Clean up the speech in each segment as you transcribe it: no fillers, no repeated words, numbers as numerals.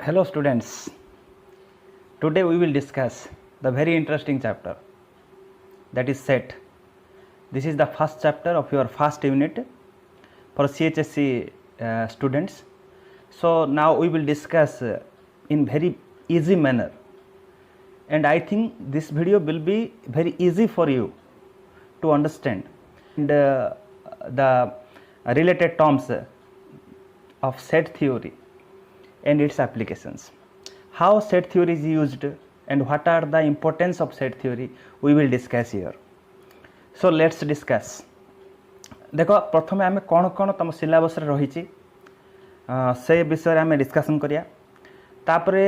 Hello students, today we will discuss the very interesting chapter, that is set. This is the first chapter of your first unit for CHSC students. So now we will discuss in very easy manner, and I think this video will be very easy for you to understand, and the related terms of set theory and its applications, how set theory is used and what are the importance of set theory, we will discuss here. So let's discuss. देखो प्रथम आम कौन कौन तुम syllabus रही से विषय आम डिस्कसन करिया, तापरे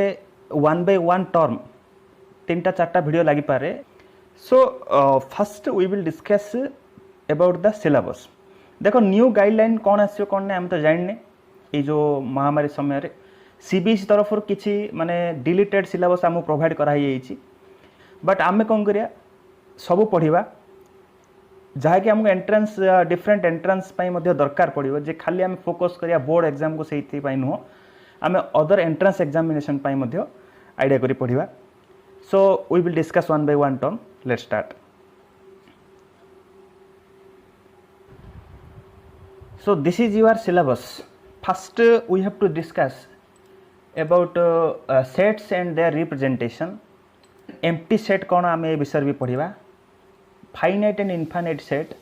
वन बाय वन टर्म तीन टा चार्टा वीडियो लगी पारे. So first we will discuss about the syllabus. देखो न्यू गाइडलाइन कौन आसो कौन नहीं आम तो जानने, ये जो महामारी समय सीबीएसई तरफ किसी माने डिलीटेड सिलेबस आम प्रोवाइड कराई, बट आम कौन करिया सब पढ़ा जहाँकि आमको एंट्रेंस डिफरेंट एंट्रेंस दरकार पड़ो, जे खाली आम फोकस करिया बोर्ड एग्जाम को से नुह, आम अदर एंट्रेंस एग्जामिनेशन आइडिया करी पढ़ा. So we will discuss one by one term. Let's start. So this is your syllabus. First we have to discuss about sets and their representation. Empty set कौन आम ए विषय भी पढ़ा. Finite and infinite set.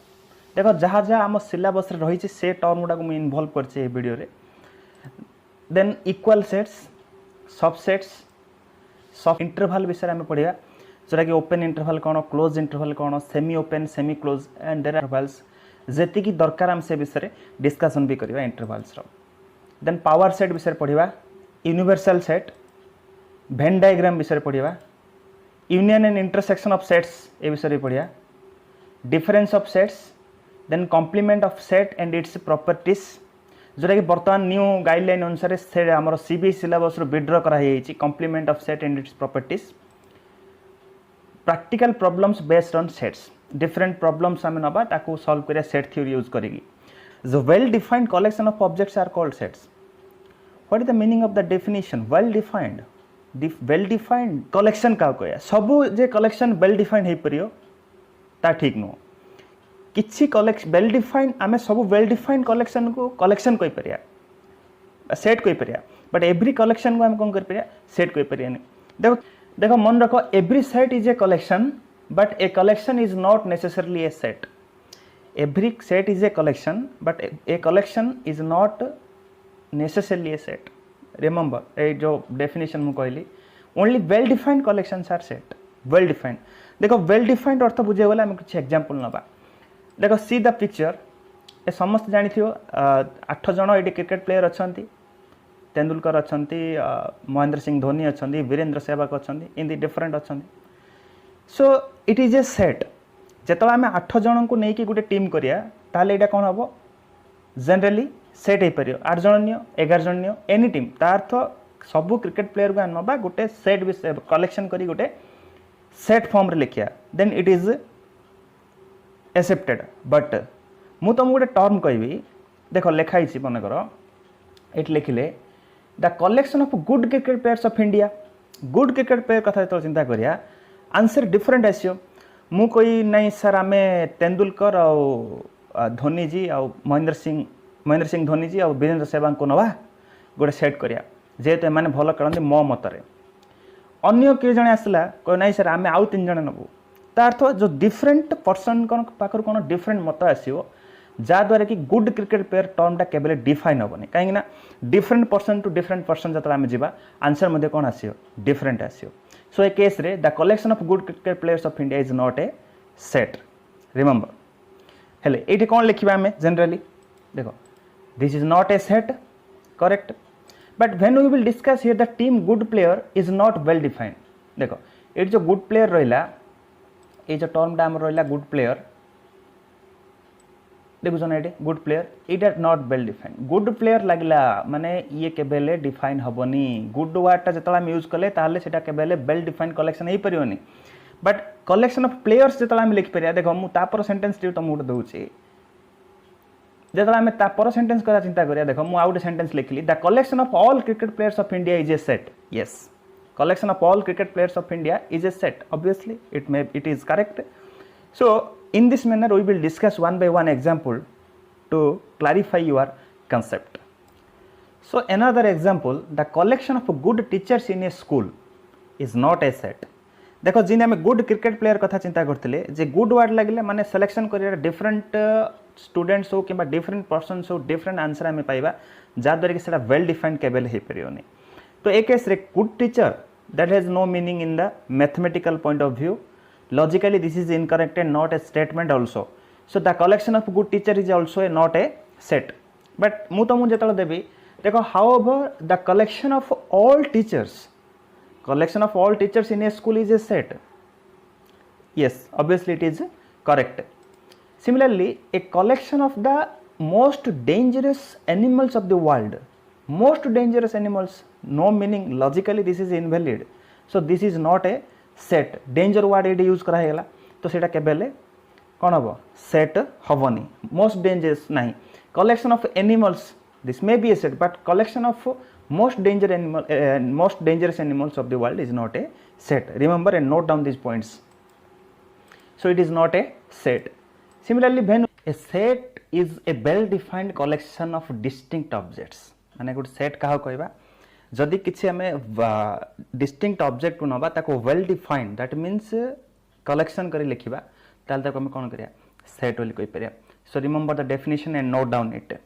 देखो जहाँ जहाँ आम syllabus रही से टर्म गुड़ा मुझे इनवल्व कर वीडियो रे. Then equal sets, subsets, सब इंटरवल विषय आम पढ़ा, जोटा कि ओपन इंटरवल कौन, क्लोज इंटरवल कौन, semi open, semi close and their intervals जी दरकार आम से विषय डिस्कसन भी करवा इंटरवल्स. देन पावर सेट विषय पढ़ा, यूनिवर्सल सेट, वेन डायग्राम विषय पढ़ा, union and intersection of sets ए विषय पढ़ा, difference of sets, then complement of set and its properties, जोटा कि बर्तमान न्यू गाइडलाइन अनुसार से आम सीबीएसई सिलेबस विड्रॉ कराई, complement of set and its properties, practical problems based on sets, different problems आम नबा ताकू सॉल्व करिया सेट थ्योरी यूज करेगी. जो well defined collection of objects are called sets. What is the meaning of the definition well defined? Well defined collection क्या कह सबू जे collection well defined हो पार ता ठीक नुह. किसी कलेक्शन वेल डिफाइंड आम सब वेल डिफाइंड कलेक्शन को कलेक्शन कही पार, सेट कही पार, बट एवरी कलेक्शन को आम कौन कर पार, सेट कही पार. देखो देखो मन रख, every set is a collection but a collection is not necessarily a set. Every set is a collection but a collection is not necessarily a set. Remember ए जो definition मु कहली, only well defined collections are set. Well defined. देखो well defined अर्थ बुझे गला हम कुछ example नबा. देखो सी द पिक्चर. ए समस्त जानि थियो 8 जण एडी क्रिकेट प्लेयर अछंती. तेंदुलकर अछंती, महेंद्र सिंह धोनी अछंती, वीरेंद्र सहवाग अछंती, इन दी डिफरेंट अछंती. So it is a set. जो आम 8 जन को लेकिन गोटे टीम करिया ताले एटा कौन हम जनरली सेट हो पार. 8 जन नियो, 11 जन नियो, एनी टीम, तार अर्थ सबू क्रिकेट प्लेयर को नबा गोटे सेट विषय कलेक्शन करी गोटे सेट फॉर्म रे लिखिया, then it is accepted. But मु तुमको गोटे टर्म कहबी. देखो लिखाई मन कर ये लिखिले the collection of good cricket players of India. Good cricket player कथा जो चिंता करिया आंसर डिफरेंट आसो. मु कोई नहीं सर आम तेंदुलकर धोनी जी आ महेंद्र सिंह धोनी जी आ वीरेंद्र सहवाग को नवा गोटे सेट करिया जेहेतु एम भल खेलती मो मतरे. अन्य किए जन आसला कह नहीं सर आम आउ 3 जन नबू. तार अर्थ जो डिफरेंट पर्सन पाखर कौन डिफरेंट मत आसो जहाँद्वारा कि गुड क्रिकेट प्लेयर टर्मटा केवल डिफाइन हेनी, कहीं different person to different person जो आम जा आंसर कौन आसो डिफरेंट आसो. So a case रे the collection of good cricket players of India is not a set. Remember. हेले ये कौन लिखा आम जनरली देखो this is not a set, correct, but when we will discuss here the team good player is not well defined. देखो ये जो good player रहा ये जो टर्म टा रहा good player देखुन ये good player it not well defined. Good player लगला माने ये केबेले डिफाइन हेनी. गुड वर्डटा जो आम यूज कले ताले सेटा केबेले वेल डिफाइंड कलेक्शन हो पारिबनी. बट कलेक्शन ऑफ प्लेयर्स जो आम लिखिपर देखो मुझे सेंटेंस तुमको गोटे दूसरी जो आम पर सेन्टेन्स करा चिंता करिया देखो मु आउट सेन्टेन्स लिखली the collection of all cricket players of India is a set yes collection of all cricket players of India is a set obviously it is correct so in this manner we will discuss one by one example to clarify your concept so another example the collection of good teachers in a school is not a set देखो जिन I'm good cricket player कथा चिंता करते जे good word लगे माने selection कर different students हो कि different persons हो डिफरेंट आंसर आम पाइबा जहाँद्वारा कि वेल डिफाइंड केवल हो पारे तो ए केस रे good teacher that has no meaning in the mathematical point of view logically this is incorrect and not a statement also so the collection of good teacher is also not a set but mu to mu jetala debi dekho however the collection of all teachers in a school is a set yes obviously it is correct similarly a collection of the most dangerous animals of the world most dangerous animals no meaning logically this is invalid so this is not a set danger word ये use कराला तो सेटा केबेले कौन हम set हेनी most dangerous नहीं collection of animals this may be A set but collection of most dangerous animals of the world is not a set remember and note down this points so it is not a set similarly when a set is a well defined collection of distinct objects माने गोटे set क्या कहवा जदि किसी आम distinct object को नवा ताको well defined that means collection कर लिखा ताल ताको हम कौन करिया सेट बोली कहि परिया so remember the definition and note down it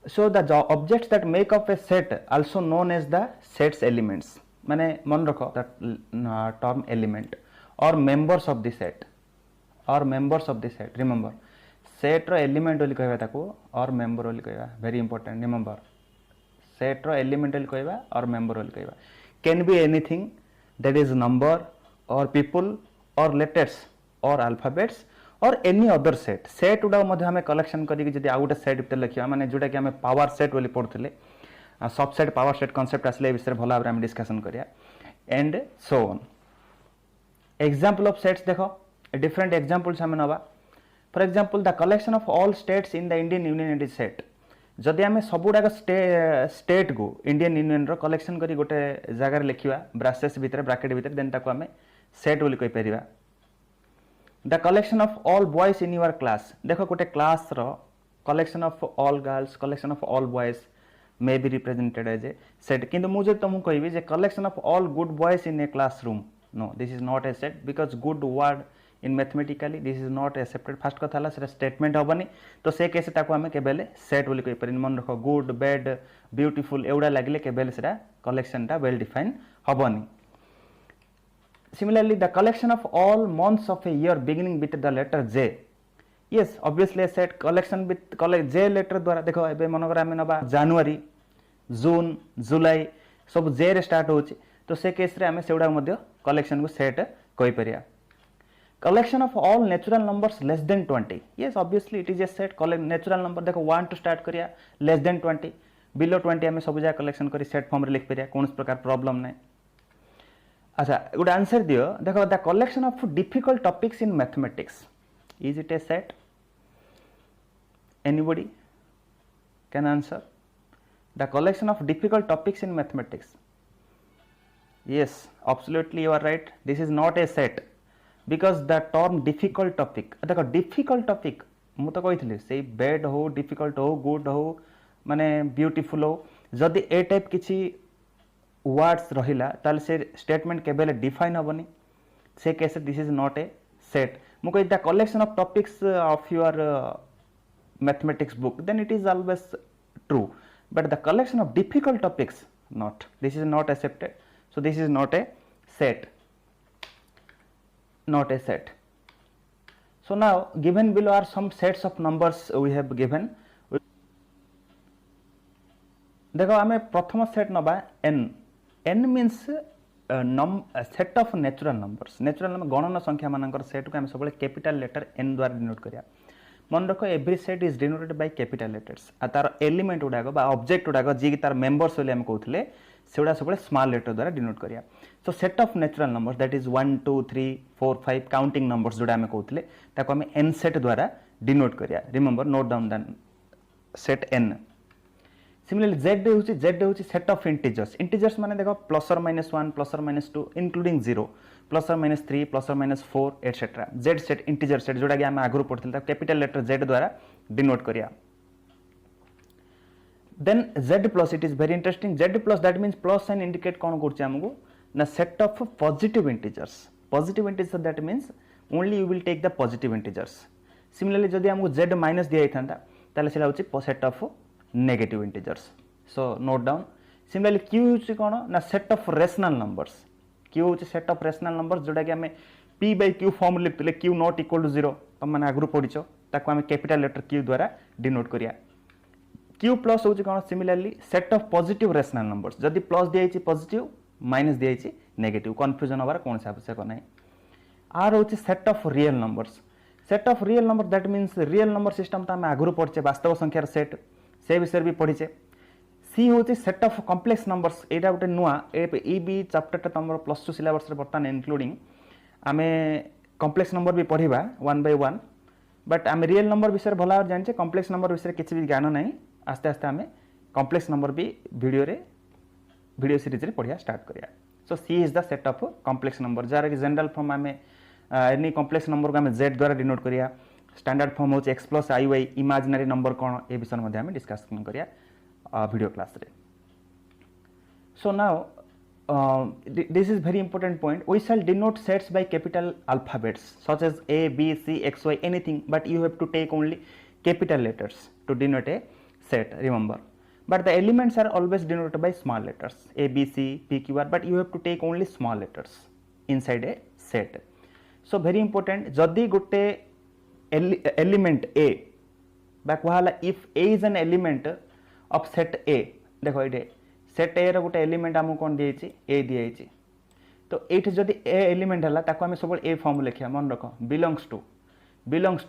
so the objects that make up a set also known as the sets elements माने मन रखो the term element or members of the set remember set रो element बोली कहबा ताको और member बोली कहबा वेरी इंपोर्टेंट रिमेंबर सेट रो एलिमेंट बोली कहबा और मेंबर बोली कहबा can be anything that is number or people or letters और अल्फाबेट्स और एनी अदर सेट गुड़ा हमें कलेक्शन करी जदि आउ गोटे सेट भितर लिखा माने जोटा कि हमें पावर सेट बोली पढ़ुले सबसेट पावर सेट कॉन्सेप्ट आसले विषय भल भाव में डिस्कशन करिया and so on example of sets देखो डिफरेंट एग्जांपल्स हमें नवा for example the collection of all states in the Indian union is set जदि आम सबुड़ाक स्टेट को इंडियन यूनियन रो कलेक्शन करी गोटे जगार लिखा ब्रासेस भितर ब्राकेट भितर देन ताको आम सेट बोली कहि परिबा the collection of all boys in your class देखो गोटे क्लास रो collection of all girls collection of all boys may be represented as a set किंतु मुझे तुमको कहबी जे collection of all good boys in a classroom no this is not a set because good word in mathematically this is not accepted फास्ट कथा है statement हेनी तो से केस आम केवल सेट बोली कहि मन रख गुड बैड ब्यूटीफुल एवढा लगे केवल से कलेक्शन वेल डिफाइन हेनी similarly the collection of all months of a year beginning with the letter J yes obviously set collection with J letter द्वारा देखो ए मनकर आम नवा जनवरी जून जुलाई सब जे रे स्टार्ट हो तो से केस आम से कलेक्शन को सेट कहि परिया collection of all natural numbers less than 20 yes obviously it is a set natural number देखो 1 to start करिया less than 20 below 20 हमें सब जगह कलेक्शन करी सेट फॉर्म रे लिख परिया कौन प्रकार प्रॉब्लम नहीं अच्छा गुड आंसर दियो देखो the collection of difficult topics in mathematics is it A set anybody can answer the collection of difficult topics in mathematics yes absolutely you are right this is not a set because the term difficult topic देखो difficult topic मु तो कही से bad हो difficult हो good हो माने beautiful हो जदि ए टाइप किसी वर्ड्स रहिला ताल से स्टेटमेंट केबेले डिफाइन हेनी से case this is not a set मु कही the collection of topics of your mathematics book then it is always true but the collection of difficult topics not this is not accepted so this is not a set so now given below are some sets of numbers we have given देखो आम प्रथम set नबा n means set of natural number गणन संख्या मानकर set को आम सब कैपिटल लेटर n द्वारा डिनोट करिया मन रख every set is denoted by capital letters आ तार एलिमेंट गुड़ाक ऑब्जेक्ट गुड़ाक जी तार मेंबर्स बोली आम कहते सेगुड़ा सब स्मॉल लेटर द्वारा डिनोट करिया so set of natural numbers that is 1 2 3 4 5 counting numbers जोड़ा आम कहते ताको आम एन सेट द्वारा डिनोट करिया remember note down the set N similarly Z हूँ सेट ऑफ इंटीजर्स माने देखो +or-1 +or-2 including 0 +or-3 +or-4 etcetera Z set integer set जोड़ा कि आम आगु पढ़ते कैपिटल लेटर जेड द्वारा डिनोट करिया then z plus it is very interesting z plus that means plus sign indicate कौन कर आमको ना set of positive integers that means only you will take the positive integers similarly जदि आमको z minus दिया था ताले सेटा होची set of negative integers so note down similarly q होची कौन ना set of rational numbers q होची सेट ऑफ रेशनल नंबर्स जोटा कि आम p/q फॉर्म लिखते q नॉट इक्वल टू 0 तुम मैंने आगु पढ़िछ ताको आम कैपिटल लेटर q द्वारा डिनोट करिया q प्लस होची कौन similarly set of positive rational numbers जदि प्लस दिया पॉजिटिव माइनस दिया नेगेटिव कन्फ्यूजन हबार कौन आवश्यक ना आर होची set of real number that means real number system तो आम आगु पढ़े वास्तव संख्यार सेट से विषय भी पढ़ीचे सी हूँ सेट ऑफ कॉम्प्लेक्स नंबर्स यहाँ गोटे नुआ ई बी चैप्टर तुम +2 सिलेबस बर्तमान इंक्लूडिंग आम कॉम्प्लेक्स नंबर भी पढ़ा 1 by 1 बट आम रियल नंबर विषय भल भाव जाने कॉम्प्लेक्स नंबर विषय किसी भी ज्ञान ना आस्ते आस्ते आम कॉम्प्लेक्स नंबर भी वीडियो सीरीज रे पढ़िया स्टार्ट करिया so c is the set of complex number जार कि जनरल फॉर्म आम एनी कॉम्प्लेक्स नंबर को आम जेड द्वारा डिनोट करिया स्टैंडर्ड फॉर्म हो x + iy इमेजिनरी नंबर कौन ए विषय में आम डिस्कसन करिया वीडियो क्लास रे so now this is very important point we shall denote sets by capital alphabets such as a b c x y anything but you have to take only capital letters to denote a set remember but the elements are always denoted by small letters a b c p q r but you have to take only small letters inside a set so very important जदि गोटे element ए बा कहला if a is an element of set ए देखो ये set ए रो गोटे element आमको कौन दिए ए दिए तो ये जदि ए एलिमेंट है ताको आम सब ए फॉर्म लिखा मन रख बिलोंग्स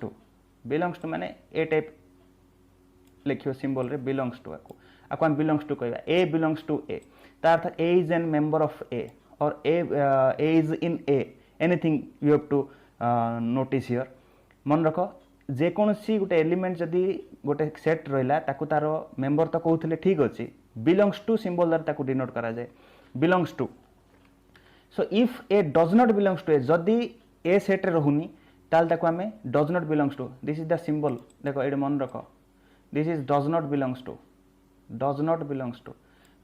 टू माने ए टाइप लिखियो सिंबल रे बिलोंग्स टू आपको आम बिलोंग्स टू कहवा ए बिलोंग्स टू ए तार अर्थ a is an member of a or a is in a anything you have to notice here मन रख जेकोसी गोटे एलिमेंट जदि गोटे सेट रहा तार मेंबर तो कहते ठीक अच्छे बिलोंग्स टू सिंबल द्वारा ताको डिनोट करा जाए belongs to so if a does not belongs to a जदि ए सेट रे रहुनी ताल ताको आमे does not belongs to this is the symbol देखो ये मन रख this is does not belongs to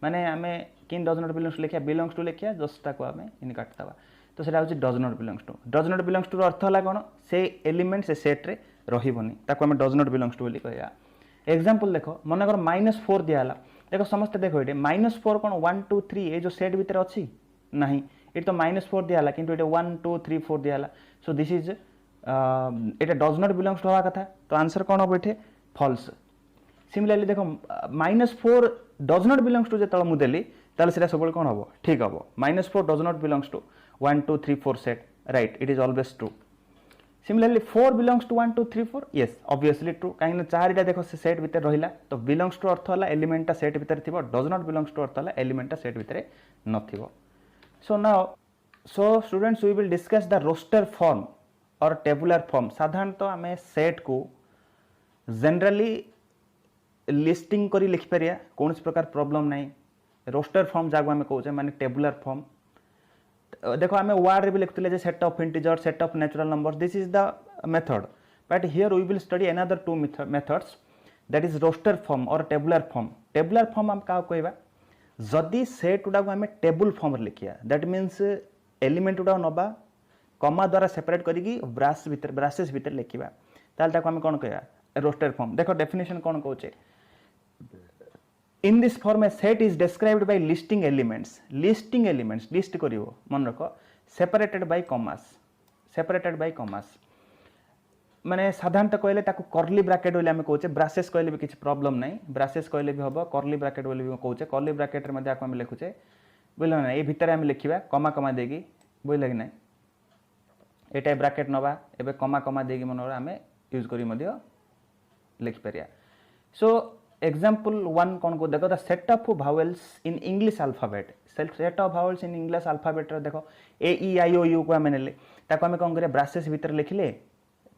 माने आमे किन डज नॉट बिलोंग्स टू लिखिया बिलोंग्स टू लिखिया जस्ट ताको आमे इन काटतावा तो सेटा होची डज नॉट बिलोंग्स टू अर्थ होला कोन से एलिमेंट से सेट रे रहिबोनी ताको हम डज नॉट बिलोंग्स टू बोली कहया एग्जांपल देखो मनकर -4 दियाला देखो समस्त देखो ये -4 कोन 1 2 3 ए जो सेट भीतर अछि नाही ये तो -4 दियाला किंतु ये 1 2 3 4 दियाला सो this is Etah does not belongs to हवा कथा तो आंसर कोन हो बैठे फॉल्स सिमिलरली देखो -4 डज नॉट बिलोंग्स टू जेतल मु देली ताले सेटा सबल कोन होबो ठीक होबो -4 does not belongs to 1 2 3 4 set right it is always true similarly 4 belongs to 1 2 3 4 yes obviously true कहीं ना चारिटा देखो से सेट भीतर रहिला तो belongs to अर्थ होला एलिमेंट ता सेट भीतर थिबो does not belongs to अर्थ होला एलिमेंट ता सेट भीतर नथिबो so now so students we will discuss the roster form or tabular form साधारणतः हमें सेट को जनरली लिस्टिंग करी लिखि परिया कोनस प्रकार प्रॉब्लम नाही रोस्टर फॉर्म जागो हमें कहउचे माने टेबुलर फॉर्म देखो आम वार्ड भी लिखुले set of integer set of natural numbers this is the method but here we will study another two methods that is roster form or tabular form हम क्या कहवा जदि सेट गुड़ा आम टेबुल फॉर्म लिखिया दैट मीन्स एलिमेंट गुड़ा नबा कमा द्वारा सेपरेट करी ब्रासेस भीतर लिखा ताल आम कौन कहवा रोस्टर फॉर्म देखो डेफिनेशन कौन कहचे in this form a set is described by listing elements list करिवो मन रख separated by commas माने साधारणतः कहले ताको कर्ली ब्रैकेट बोले आमे कहचे ब्रासेस कहले भी किछि प्रॉब्लम नाही ब्रासेस कहले भी हबो कर्ली ब्रैकेट बोले भी कहचे कर्ली ब्रैकेट रे मध्ये आको आमे लिखुचे बोले ना ए भितर आमे लिखिबा कमा देगी बोले कि नाही एटा ब्रैकेट नबा एबे कमा देगी मन आमे यूज करी मध्ये लिखि परिया सो एग्जाम्पल 1 कौन को देखो the set of vowels in English alphabet set of vowels in English alphabet देखो a E I O you को आम ने कौन करिया ब्रासेस भितर लिखिले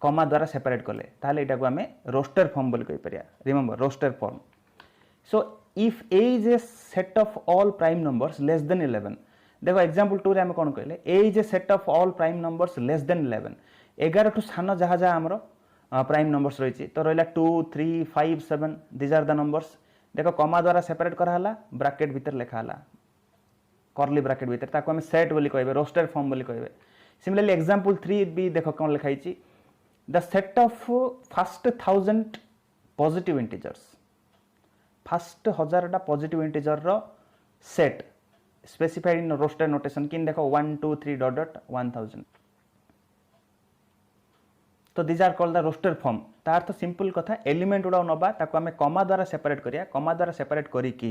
कमा द्वारा सेपरेट कले ताहले एटा को आम रोस्टर फॉर्म बोली कहि परिया remember roster form so if a is a set of all prime numbers less than 11 देखो एग्जांपल 2 रे हम कोन कहले a is a set of all prime numbers less than 11 11 टू सान जहाँ जहाँ हमरो प्राइम नंबर्स रही तो रहा 2 3 5 7 दिज आर द नंबर्स देखो कमा द्वारा सेपरेट कराला ब्राकेट भीतर लिखाला कर्ली ब्राकेट भीतर ताको हम सेट बोली कहबे रोस्टर फॉर्म बोली कहबे सिमिलरली एग्जांपल 3 भी देखो कौन लिखाई छी the set of first 1000 positive integers first 1000टा पॉजिटिव इंटीजर रो set specified in roster notation किन देखो 1 2 3 डॉट डॉट 1000 तो these are called the roster form तार तो सिंपल कथा एलिमेंट गुड़ा नबा ताको आमे कमा द्वारा सेपरेट करिया कमा द्वारा सेपरेट करी कि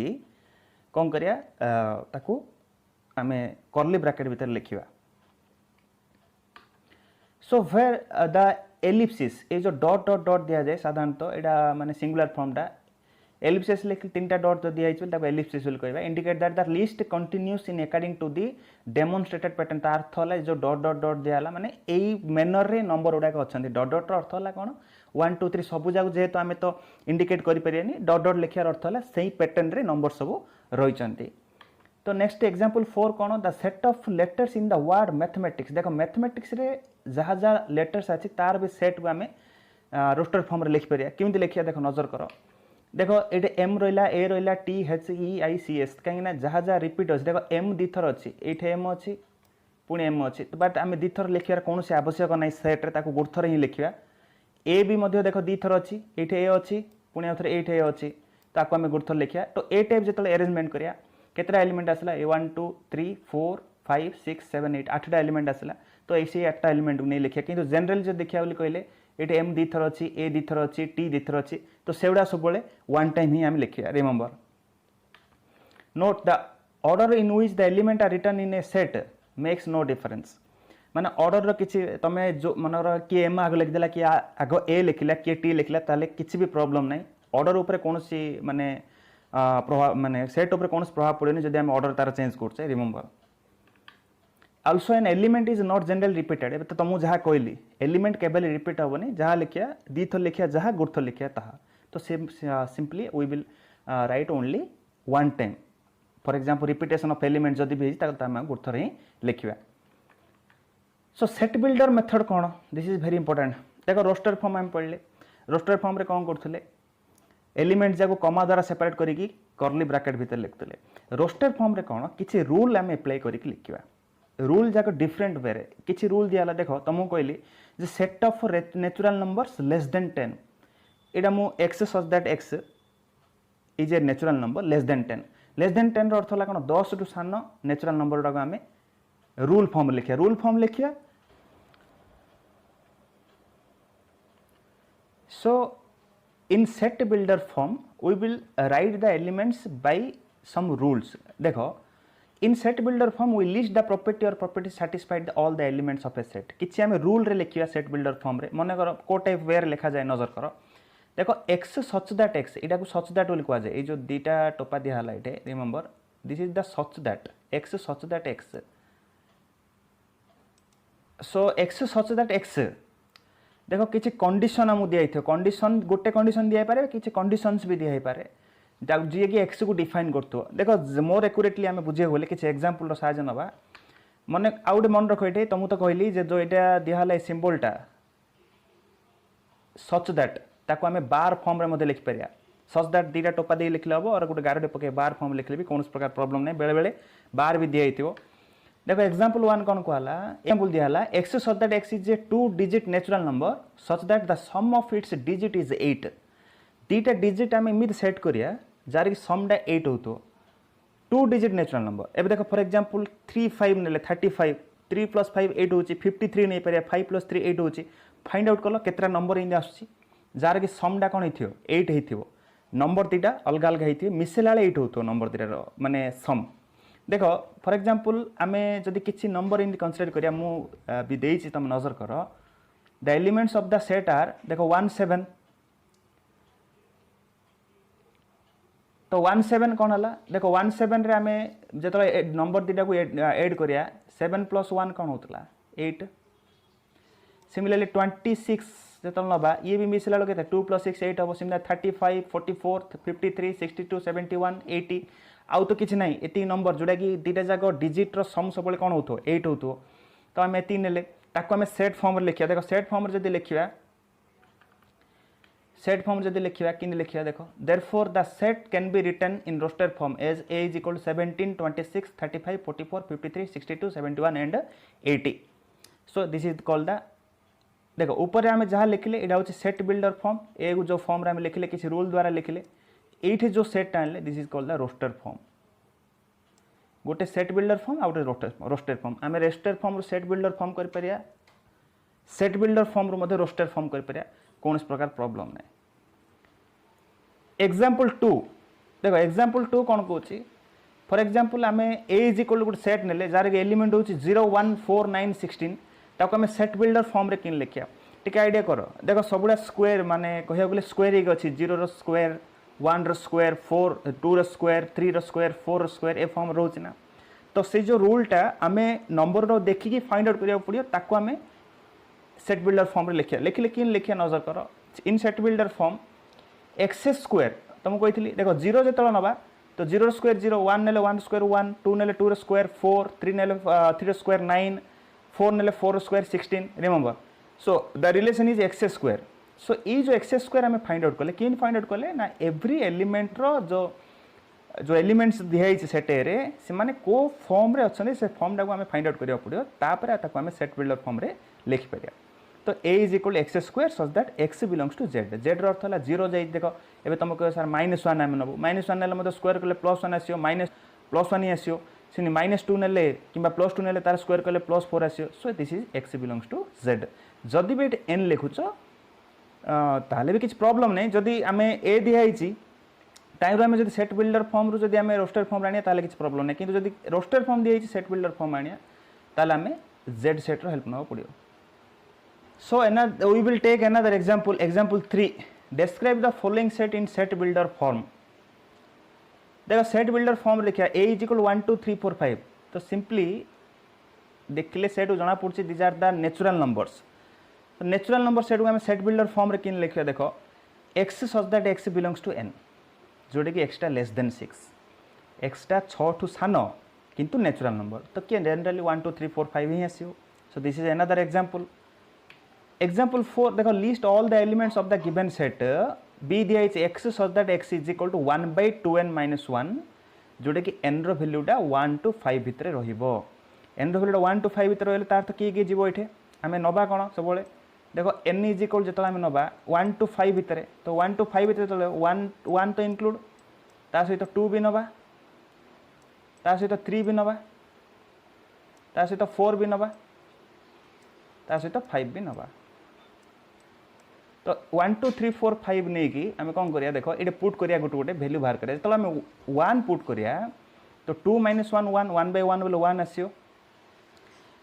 कौन करिया ताको आमे कर्ली ब्रैकेट भीतर लिखिबा सो वेयर द एलिप्सिस ए जो डॉट डॉट डॉट दिया जाए साधारणतः एडा माने सिंगुलर फॉर्मटा एलिप्सिस लेख तीनटा डॉट जो दिया हिचो ताको एलिप्सिस बोल कहबा indicate that the list continues in according to the demonstrated pattern तार अर्थ होला जो डॉट डॉट डॉट दिया होला माने एई मैनर रे नंबर उडा अछंती डॉट डॉट रो अर्थ होला कोन 1 2 3 सब जाग जेहेतु आमे तो इंडिकेट करि परियानी डॉट डॉट लेखियार अर्थ होला सेही पैटर्न रे नंबर सब रहिचंती तो next example 4 cone the set of letters in the word mathematics देखो मैथमेटिक्स रे जहाँ जहाँ लेटर्स अछि तार भी सेट को आमे रोस्टर फॉर्म रे लिख परिया केमिति लिखिया देखो नजर करो देखो ये एम रहा ए रहा टी एच ई आई सी एस कहीं जहाँ जहाँ रिपीट अच्छे देखो एम दीथर अच्छी ये एम अच्छी पुणी एम अच्छी बट आम दीथर लिखार कौन से आवश्यक ना सेट्रे गोथर ही लिखा ए भी देखो दीथर अच्छी ये ए अच्छी पुणी आउ थे ये अच्छी ताको आम गोथर लिखा तो ए टाइप जो अरेंजमेंट करिया केतटा एलिमेंट आसला ए 1 2 3 4 5 6 7 8 8टा एलिमेंट आसला तो ऐसे 8टा एलिमेंट को नहीं लिखा कि जनरल जो देखा बोली कहले ये एम दीथर अच्छी ए दीथर अच्छी टी दीथर अच्छी तो सेगुड़ा सब वन टाइम ही आम लिखा remember note the order in which the element are written in a set makes no difference माने ऑर्डर किसी तुम जो मनर किए एम आग लिखदेला कि आग ए लिखला किए टी लिखला ताले किसी भी प्रॉब्लम नहीं ऑर्डर उपर कौन माने प्रभाव माने सेट उपर कौन प्रभाव पड़ेनि जदि आम ऑर्डर तार चेंज करछे remember also an element is not generally repeated ए तो तुमको जहाँ कहली एलिमेंट केवल रिपीट हेनी जहाँ लिखिया दी थर लिखिया जहाँ गुड थर लिखिया ताहा तो simply we will write only one time for example repetition of element जदि भी आम गुड थर ही लिखा सो सेट बिल्डर मेथड कौन दिस इज वेरी इंपोर्टेंट देखो रोस्टर फॉर्म आम पढ़ले रोस्टर फॉर्म रे कौन करथले एलिमेंट जाको कमा द्वारा सेपरेट करिकी कर्ली ब्रैकेट भीतर लिखतले रोस्टर फॉर्म रे कौन किछि रूल आम अप्लाई करिकी लिखिबा रूल जाक डिफरेंट वे किसी रूल दिया देखो तुमको कहली जे set of natural numbers less than 10 एटा मु x such that x is a natural number less than 10 अर्थ होला कोन 10 टू सान नेचुरल नंबर डाको आमे रूल फॉर्म लिखिया so in set builder form we will write the elements by some rules देखो in set builder form we list the property or property satisfied all the elements of a set किछि आमे rule रे लिखिया set builder form रे मन कर को type वे रे लिखा जाए नजर करो देखो एक्स सच दैट एक्स एटा को सच दैट बोली कहा जाए ए जो दीटा टोपा दिया हला एटे remember this is the such that x such that x so x such that x देखो किछि कंडीशन हम दिया हिथो कंडीशन गोटे कंडीशन दिया पारे किछि कंडीशंस भी दिया पारे जी कि एक्स को डिफाइन करथो देखो मोर एक्यूरेटली आम बुझे बोले किसी एग्जांपल रो साहाय्य नबा मन आउ गोटे मन रख ये तुमको तो कहली जे जो यहाँ दिहला सिंबलटा सच दैट ताको आम बार फॉर्म रे मध्य लिखिपर सच दैट दीटा टोपा दे लिखले हम और गोटे गारटे पके बार फॉर्म लिखले भी कौन प्रकार प्रॉब्लम नहीं बेले बेले बार भी दिया देखो एग्जांपल 1 कौन कहला एग्जांपल दिहला x such that x is a 2 digit natural number such that the sum of its digit is 8 दीटा डिजिट आम इमित सेट करिया जार कि समटा 8 हो 2 डिजिट नेचुरल नंबर एबे देखो फॉर एग्जांपल 3 5 नेले 35 3 + 5 8 होची 53 नहीं परिया 5 + 3 8 होची फाइंड आउट कलो केतरा नंबर इन आसुची जार कि समटा कोन हिथियो 8 हिथियो नंबर दीटा अलग अलग हिथियो मिसेला 8 होतो नंबर दीटा माने सम देखो फॉर एग्जांपल आमे जदि किछि नंबर इन कंसीडर करिया मु भी देइछि तुम नजर करो the elements of the set are देखो 1 7 तो 17 कौन है देखो 17 रे आम जो नंबर दुटा को एड करिया 7 + 1 कौन होता 8 सिमिलरली 26 जो नवा ये भी मिसला बेलू के 2 + 6 8 हम सिमिलर 35 44 53 62 71 80 आउ तो किसी ना ये नंबर जोटा कि दुटा जाक डिजिट्र सम सब कौन हो 8 हो तो आम ये ने आम सेट फॉर्म लिखा देख सेट फॉर्म जब लिखा सेट फॉर्म जब लिखा कि लिखा देख therefore the set can be written in roster form as A is equal 17 26 35 44 53 62 71 and 80 so this is called the देखो ऊपर आम जहाँ लिखले यहाँ हूँ सेट बिल्डर फॉर्म ए जो फॉर्म आम लिखले किसी रूल द्वारा लिखले ये जो सेट आनले this is called the roster form गोटे सेट बिल्डर फॉर्म आ गोटे रोस्टर फॉर्म आम roster form set builder form कर सेट बिल्डर फॉर्म रू रोस्टर फॉर्म कर कौन प्रकार प्रॉब्लम ना एग्जांपल 2 देखो एग्जांपल 2 कौन कौन फॉर एग्जांपल आम ए इज इक्वल गोटे सेट ने जार एलिमेंट हूँ 0 1 4 9 16 ताको आम सेट बिल्डर फॉर्म रे किन लिखिया टिके आइडिया कर देखो सबुड़ा स्क्वायर माने कहिया गले स्क्वायर एक अछि 0 रो स्क्वायर 1 रो स्क्वायर 4 2 रो स्क्वायर 3 रो स्क्वायर 4 रो स्क्वायर ए फॉर्म रोच ना तो से जो रूलटा आम नंबर रो देखिकी फाइंड आउट करिया पड़ियो ताको आम सेट बिल्डर फॉर्म रे लिखिया लिखले किन लिखिया नजर कर इन set builder form x square तुमको कही देखो 0 जो नवा तो 0 स्क्वायर 0 1 नेले 1 स्क्वायर 1 2 नेले 2 स्क्वायर 4 3 नेले 3 स्क्वायर 9 4 नेले 4 square 16 remember so the relation is x square so ये जो एक्स स्क्वायर आम फाइंड आउट कले किन फाइंड आउट कले ना एव्री एलिमेंट रो जो एलिमेंट्स दिखाई सेट रे से माने को फॉर्म रे अच्छे से फॉर्म टाक आम फाइंड आउट करिया पड़ियो तापर ताको आम सेट बिल्डर फॉर्म रे लिखि परिया तो a is equal x square such that x belongs to z z अर्थ है 0 जाए देख ए तुम कह सर -1 आम नबू -1 ने स्क्वायर कले +1 आसो +1 ही आसो से -2 ने कि +2 ने तार स्क्वायर कले +4 आसो so this is x belongs to Z जदि भी एन लिखुच ताहले भी किसी प्रॉब्लम नहीं जदि आम ए दिखाई टाइम आम जो सेट बिल्डर फॉर्म रू जब आम रोस्टर फॉर्म आने ताहले किसी प्रॉब्लम नहीं किंतु जदि रोस्टर फॉर्म दिखाई सेट बिल्डर फॉर्म आने ताहले आम जेड सेट रो हेल्प नवा पड़ियो So we will take another example. Example 3. Describe the following set in set builder form. देखो set builder form लिखा a is equal 1 2 3 4 5 तो simply देखले सेट जना पड़छि these are the natural numbers. तो natural number set को हम set builder form रे किन लिखिया देखो x such that x belongs to n जोड़े कि x टा less than 6 x टा 6 ठु सानो किंतु natural number तो कि generally 1 2 3 4 5 he आसियो so this is another example. Example 4 देखो list all the elements of the given set b दिया x such that x is equal to 1 by 2n minus 1 Jote कि n row वैल्यूटा 1 to 5 भितर रहिबो n row वैल्यूटा 1 to 5 भितर रहले तार तो किए जीवो एठे आमे नबा कोन सब बेले देखो n is equal जतला आमे नबा 1 to 5 भितर तो 1 to 5 भितर तले 1 तो इंक्लूड ता सहित 2 भी नबा ता सहित 3 भी नबा ता सहित 4 भी नबा ता सहित 5 भी नबा तो 1 2 3 4 5 नहीं कि आम कौन करिया देखो ये पुट करिया गोटे गोटे वैल्यू बाहर करिया तो आम 1 पुट करिया तो 2 - 1 1 1 by 1 बोले 1 आसियो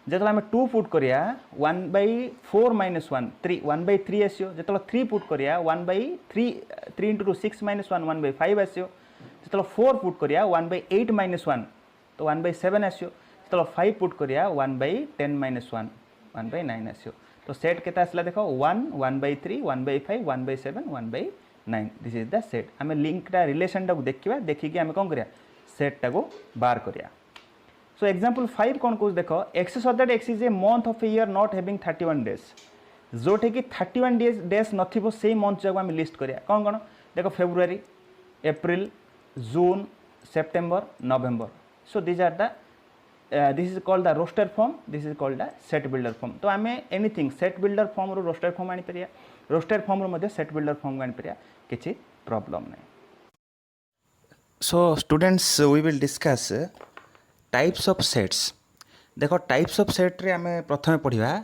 जो आम 2 पुट करिया 1 by 4 - 1 3 1 by 3 आसियो जो 3 पुट करिया 1 by 3 3 into 2 6 - 1 1 by 5 आसियो जो 4 पुट करिया 1 by 8 - 1 तो 1 by 7 आसियो जो 5 पुट करिया 1 by 10 - 1 1 by 9 आसियो तो सेट केता आसला देखो 1 1 by 3 1 by 5 1 by 7 1 by 9 this is the set आम लिंक टा रिलेशन टा देखिबा देखिकी आम कोन करिया सेट टा को बार करिया सो एग्जांपल 5 कोन को देखो x so that x is a month of a year not having 31 days Jote कि 31 डेज नथिबो सेही मंथ जाको आम लिस्ट करिया कोन कोन देखो February April June September November so this are the this is called the roster form this is called the set builder form तो आम एनीथिंग set builder form रो roster form आनी परिया roster form रो मध्ये set builder form आनी परिया किछि problem नै so students we will discuss types of sets देखो types of set रे आमे प्रथमे पढिबा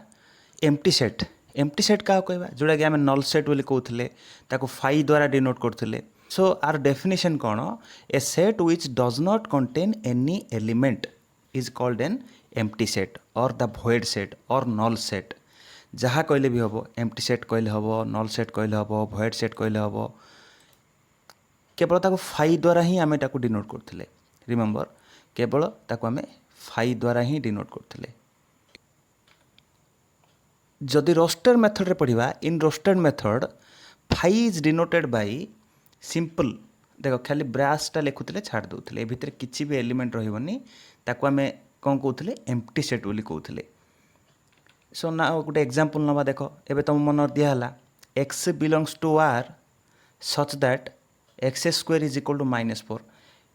empty set का कहबा जोडा कि आमे null set बोली कहउथिले ताको phi द्वारा डिनोट करथिले so our definition cone a set which does not contain any element is called an empty set or the void set or null set जहाँ कहले भी हम empty set कहले हम null set कहले हम void set कहले हम केवल ताको फाई द्वारा ही आमे ताको डिनोट करथिले रिमेंबर केवल ताको आमे फाई द्वारा ही डिनोट करथिले जदि रोस्टर मेथड रे पढ़िबा in roster method phi is denoted by simple देखो खाली ब्रासटा लिखुଥିଲେ छाड़ दउଥିଲେ ए भितर किछि भी एलिमेंट रहिबनी ताको आमे कोन कहउଥିଲେ एम्प्टी सेट बोली कहउଥିଲେ सो ना गोटे एग्जांपल नबा देखो एबे तुम मन दिया हला x belongs to r such that x square is equal to -4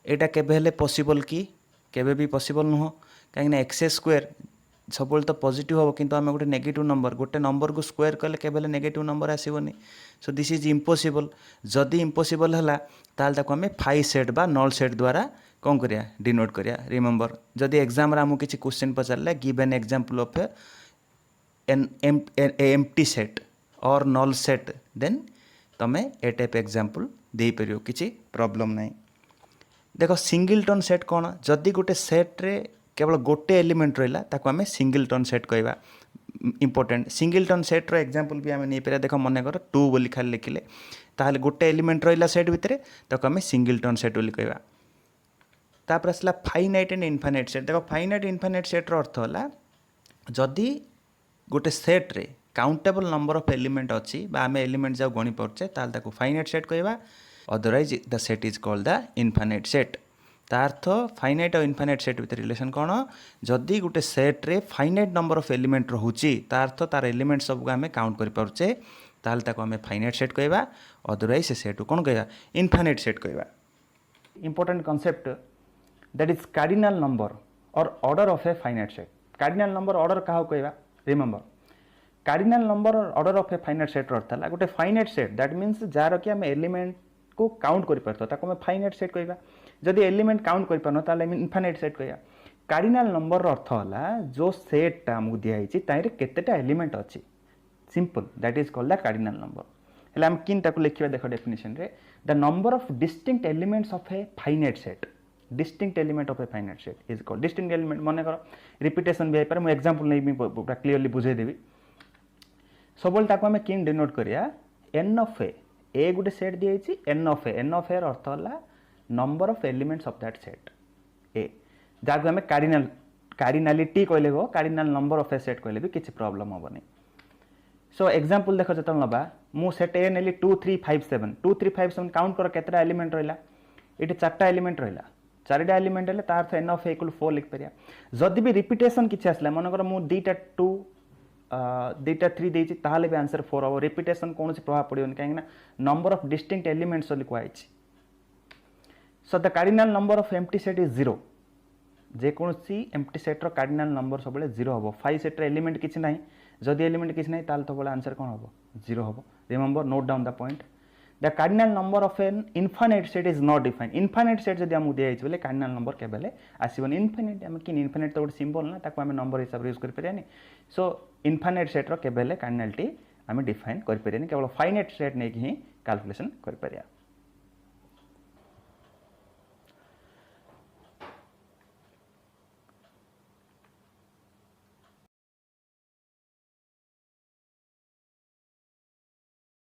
एटा केबे हेले पॉसिबल की केबे भी पॉसिबल नुह काहे एक्स स्क्वायर सब तो पॉजिटिव हम किंतु आम गोटे नेगेटिव नंबर को स्क्वायर कले केवल नेगेटिव नंबर आसबनी सो दिस इज इम्पॉसिबल जदि इम्पॉसिबल है ताल ताको आमे फाई सेट बा नल सेट द्वारा कौन करिया डिनोट करिया रिमेंबर जदि एग्जाम रे हमको किछि क्वेश्चन पचारले give an example of an empty set or null set then तमे ए टाइप एग्जांपल दे परियो किछि प्रॉब्लम नहीं देखो सिंगलटन सेट कौन जदि गोटे सेट रे केवल गोटे एलिमेंट रहा ताको आमे सिंगलटन सेट कहवा इंपोर्टेंट सिंगलटन सेट रो एग्जांपल भी आमे नहीं पेरा देखो मन कर 2 बोली खाली लिखिले ताहले गोटे एलिमेंट रहा सेट भितर ताको आमे सिंगलटन सेट बोली कहवा तापर असला फाइनाइट एंड इनफाइनाइट सेट देखो फाइनाइट इनफाइनाइट सेट रो अर्थ होला जदि गोटे सेट रे काउंटेबल नंबर ऑफ एलिमेंट अछि बा आमे एलिमेंट जाउ गणी परछे ताल ताको फाइनाइट सेट कहवा otherwise the set is called the infinite set तार्थ फाइनाइट और इनफाइनाइट सेट भितर रिलेशन कौन जदि गोटे सेट रे फाइनाइट नंबर ऑफ एलिमेंट रहुची तार्थ तार एलिमेंट सब आमे काउंट करि पारुचे ताल ताको आमे फाइनाइट सेट कहवा अदरवाइज से सेट कौन कहवा इनफाइनाइट सेट कहवा important concept that is cardinal number or order of a finite set cardinal number order काहो कहवा remember cardinal number or order of a finite set अर्थ है गोटे फाइनाइट सेट दैट मीन्स जार कि आमे एलिमेंट को काउंट करि परतो ताको आमे फाइनाइट सेट कहवा जदि एलिमेंट काउंट कर पानो ताले इनफाइनाइट सेट कहया कार्डिनल नंबर अर्थ होला जो सेट हमकु दिया हिची ताइरे केतेटा एलिमेंट अछि simple that is called the cardinal number हला हम किन ताको लिखिबा देखो डेफिनेशन रे the number of distinct elements of a finite set distinct element of a finite set is called distinct element माने करो रिपीटेशन भी पारे मु एग्जांपल नै भी पूरा क्लियरली बुझाई देबी सबल ताको हम किन डिनोट करिया n of A Gute set दिया हिची n ऑफ ए अर्थ होला number of elements of that set ए जाको हमें कार्डिनलिटी कहले हो cardinal number of a set कहले भी किछि प्रॉब्लम होबनी सो एग्जांपल देखो जतन लबा मु सेट ए नेली 2 3 5 7 2 3 5 7 काउंट करो केतरा एलिमेंट रहला एटी चारटा एलिमेंट रहला चारटा एलिमेंट हेले तार अर्थ n ऑफ ए = 4 लिख परिया जदि भी रिपीटेशन किछि आसला मन कर मु दीटा 2 दीटा 3 देछि ताहाले भी आंसर 4 हो रिपीटेशन कोनोसी प्रभाव पड़ियोनी काहेकि ना नंबर ऑफ डिस्टिंक्ट एलिमेंट्स लिखवा आइछि so the cardinal number of empty set is 0 जे कोनसी एम्प्टी सेट रो कार्डिनल नंबर सब बेले 0 होबो 5 सेट रे एलिमेंट किछि नाही जदि एलिमेंट किछि नाही ताल तो बेले आंसर कोन होबो 0 होबो remember note down the point the cardinal number of an infinite set is not defined infinite set जदि हम दिया हिच बेले कार्डिनल नंबर के बेले आसीबन इनफाइनाइट हम किन इनफाइनाइट तो गोटे सिंबल ना ताको हम नंबर हिसाब रे यूज कर परियानी सो इनफाइनाइट सेट रो के बेले कार्डिनलिटी हम डिफाइन कर परियानी केवल फाइनाइट सेट नै कि कैलकुलेशन कर परिया